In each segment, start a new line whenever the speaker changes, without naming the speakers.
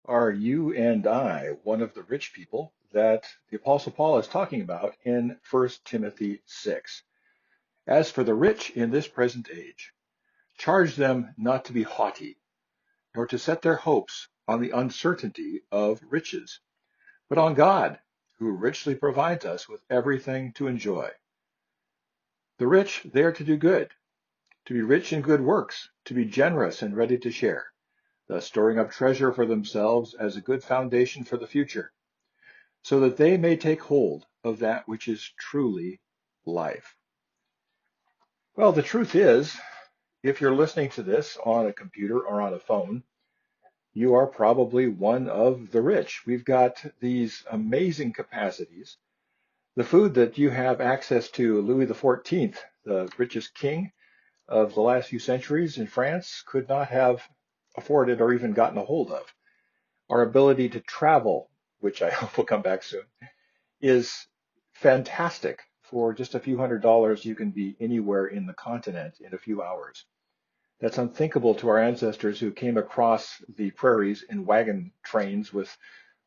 Are you and I one of the rich people that the Apostle Paul is talking about in 1 Timothy 6? As for the rich in this present age, charge them not to be haughty, nor to set their hopes on the uncertainty of riches, but on God, who richly provides us with everything to enjoy. The rich, they are to do good, to be rich in good works, to be generous and ready to share, thus storing up treasure for themselves as a good foundation for the future, so that they may take hold of that which is truly life. Well, the truth is, if you're listening to this on a computer or on a phone, you are probably one of the rich. We've got these amazing capacities. The food that you have access to, Louis XIV, the richest king of the last few centuries in France, could not have afforded or even gotten a hold of. Our ability to travel, which I hope will come back soon, is fantastic. For just a few $100s, you can be anywhere in the continent in a few hours. That's unthinkable to our ancestors who came across the prairies in wagon trains with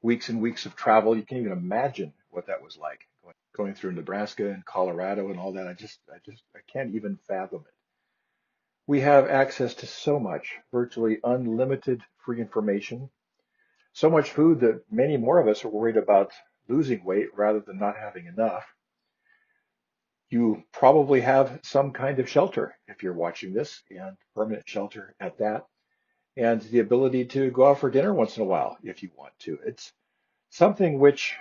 weeks and weeks of travel. You can't even imagine what that was like, going through Nebraska and Colorado and all that. I can't even fathom it. We have access to so much, virtually unlimited free information, so much food that many more of us are worried about losing weight rather than not having enough. You probably have some kind of shelter if you're watching this, and permanent shelter at that, and the ability to go out for dinner once in a while if you want to. It's something which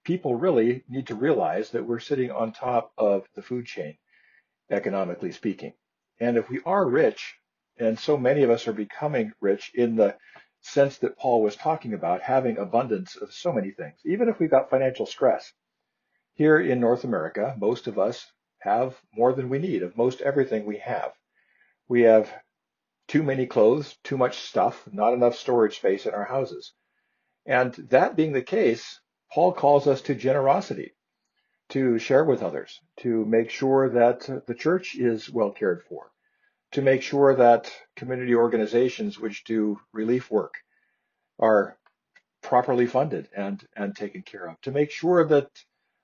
people really need to realize, that we're sitting on top of the food chain, economically speaking. And if we are rich, and so many of us are becoming rich in the sense that Paul was talking about, having abundance of so many things, even if we've got financial stress. Here in North America, most of us have more than we need of most everything we have. We have too many clothes, too much stuff, not enough storage space in our houses. And that being the case, Paul calls us to generosity, to share with others, to make sure that the church is well cared for, to make sure that community organizations which do relief work are properly funded and taken care of, to make sure that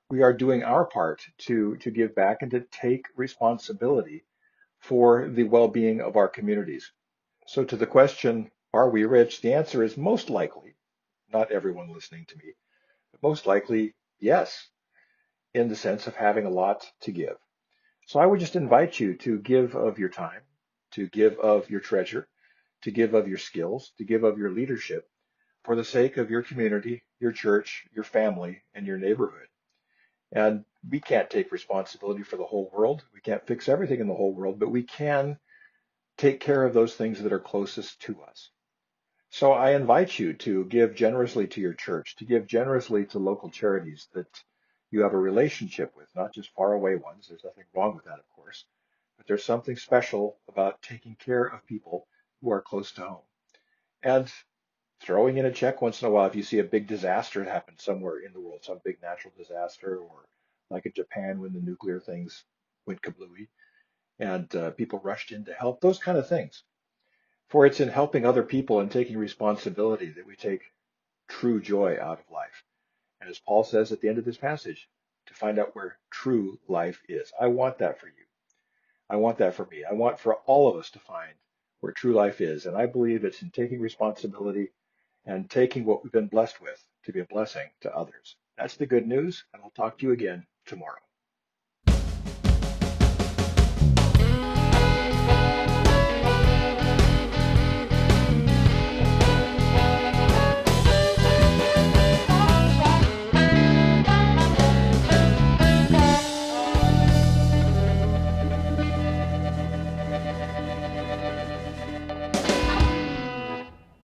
we are doing our part to give back and to take responsibility for the well-being of our communities. So to the question, are we rich? The answer is most likely, not everyone listening to me, but most likely yes, in the sense of having a lot to give. So I would just invite you to give of your time, to give of your treasure, to give of your skills, to give of your leadership for the sake of your community, your church, your family, and your neighborhood. And we can't take responsibility for the whole world. We can't fix everything in the whole world, but we can take care of those things that are closest to us. So I invite you to give generously to your church, to give generously to local charities that you have a relationship with, not just faraway ones. There's nothing wrong with that, of course, but there's something special about taking care of people who are close to home. And throwing in a check once in a while if you see a big disaster happen somewhere in the world, some big natural disaster, or like in Japan when the nuclear things went kablooey and people rushed in to help, those kind of things. For it's in helping other people and taking responsibility that we take true joy out of life. And as Paul says at the end of this passage, to find out where true life is. I want that for you. I want that for me. I want for all of us to find where true life is. And I believe it's in taking responsibility and taking what we've been blessed with to be a blessing to others. That's the good news, and I'll talk to you again tomorrow.